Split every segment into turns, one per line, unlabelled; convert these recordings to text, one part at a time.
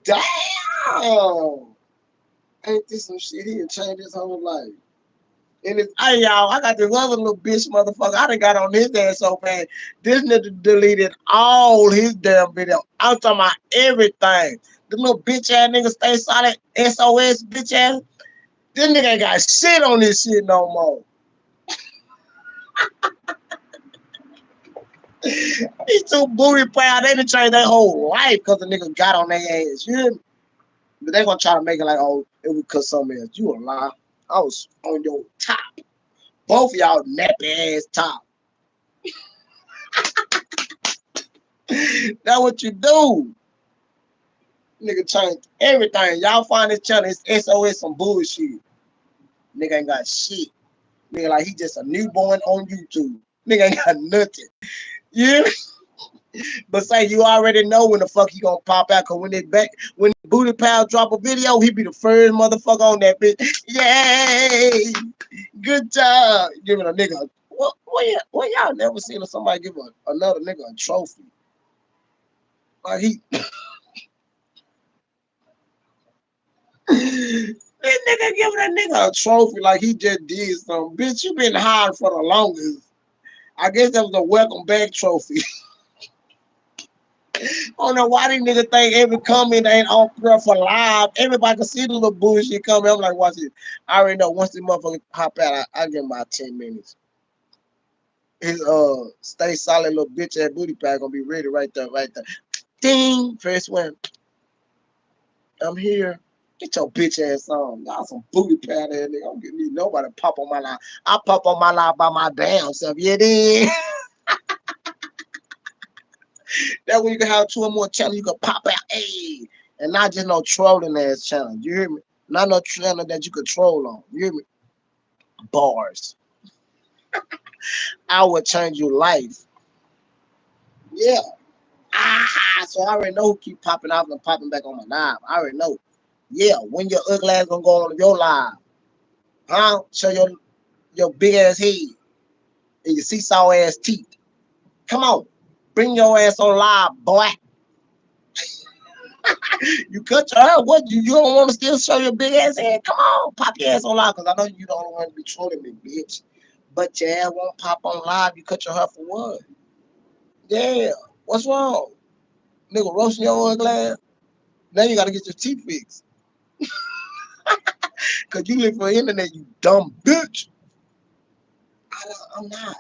Damn. Ain't this some shit? He done changed his whole life. And it's, hey, y'all, I got this other little bitch motherfucker. I done got on his ass so bad. This nigga deleted all his damn video. I'm talking about everything. The little bitch ass nigga stay solid, SOS bitch ass. This nigga ain't got shit on this shit no more. These two booty proud, they done changed their whole life because the nigga got on their ass. You hear me? But they gonna try to make it like, oh, it was cause something else. You a lie. I was on your top. Both of y'all nappy ass top. That's what you do. Nigga changed everything. Y'all find this channel, it's SOS some bullshit. Nigga ain't got shit. Nigga like he just a newborn on YouTube. Nigga ain't got nothing. Yeah. But say you already know when the fuck he gonna pop out, cause when Booty Pal drop a video, he be the first motherfucker on that bitch. Yay! Good job. Giving a nigga what y'all never seen somebody give another nigga a trophy. Like he this nigga giving a nigga a trophy like he just did something. Bitch, you been hard for the longest. I guess that was a welcome back trophy. I don't know why these niggas think every comment ain't off bro for live. Everybody can see the little bullshit coming. I'm like, watch it. I already know once the motherfucker hop out, I give him about 10 minutes. His stay solid little bitch ass booty pack gonna be ready right there, right there. Ding! First one. I'm here. Get your bitch ass on. Y'all some booty pad ass nigga. I don't need nobody pop on my line. I pop on my line by my damn self. Yeah, then. That way you can have two or more channels you can pop out. Hey. And not just no trolling ass channel. You hear me? Not no channel that you could troll on. You hear me? Bars. I would change your life. Yeah. So I already know who keep popping off and popping back on my live. I already know. Yeah, when your ugly ass gonna go on your live. Huh? Show your big ass head and your seesaw ass teeth. Come on. Bring your ass on live, boy. You cut your hair. What? You don't want to still show your big ass head? Come on. Pop your ass on live because I know you don't want to be trolling me, bitch. But your ass won't pop on live. You cut your hair for what? Yeah. What's wrong? Nigga roasting your ugly ass. Now you got to get your teeth fixed. Because you live for the internet, you dumb bitch. I'm not.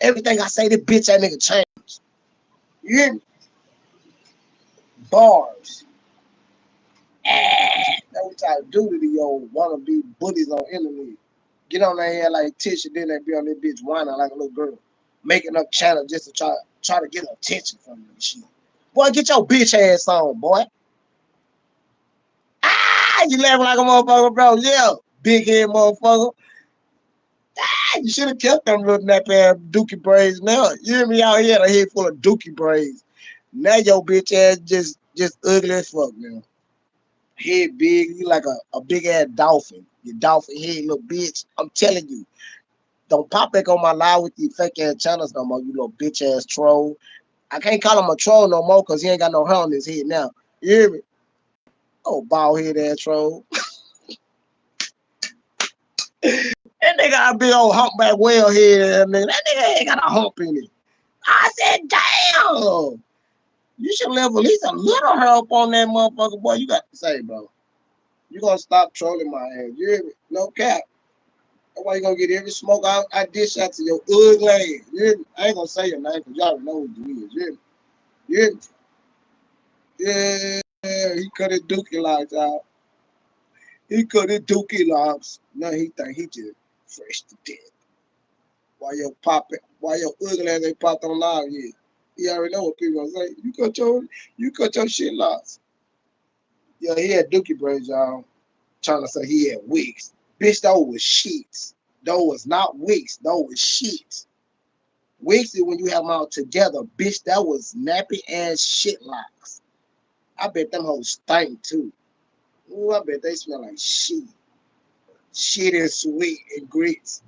Everything I say, this bitch that nigga change. You hear me? Bars. That's what y'all do to the old wannabe bullies on internet. Get on their head like Tisha, then they be on that bitch whining like a little girl, making up channels just to try to get attention from you and shit. Boy, get your bitch ass on, boy. You laughing like a motherfucker, bro. Yeah, big head motherfucker. You should have kept them little nappy ass dookie braids now. You hear me out here, a head full of dookie braids. Now your bitch ass just ugly as fuck now. Head big, you like a big ass dolphin. You dolphin head little bitch. I'm telling you. Don't pop back on my live with these fake ass channels no more, you little bitch ass troll. I can't call him a troll no more because he ain't got no hair on his head now. You hear me? Oh, bald head ass troll. That nigga got a big old humpback whale head. That nigga ain't got a hump in it. I said, damn. You should leave at least a little help on that motherfucker, boy. You got to say, bro. You gonna stop trolling my ass. You hear me? No cap. That's why you gonna get every smoke I dish out to your ugly ass. You hear me? I ain't gonna say your name because y'all know who you is. You hear me? You hear me? Yeah, he cut his dookie locks out. He cut his dookie locks. Now he think he just fresh to death. Why your ugly ass ain't popped on live yet? He already know what people gonna say. You cut your shit locks. Yeah, he had dookie braids, y'all. Trying to say he had wigs. Bitch, those was sheets. Those was not wigs. Those was sheets. Wigs is when you have them all together. Bitch, that was nappy ass shit locks. I bet them hoes stink too. Ooh, I bet they smell like shit. Shit and sweet and grits.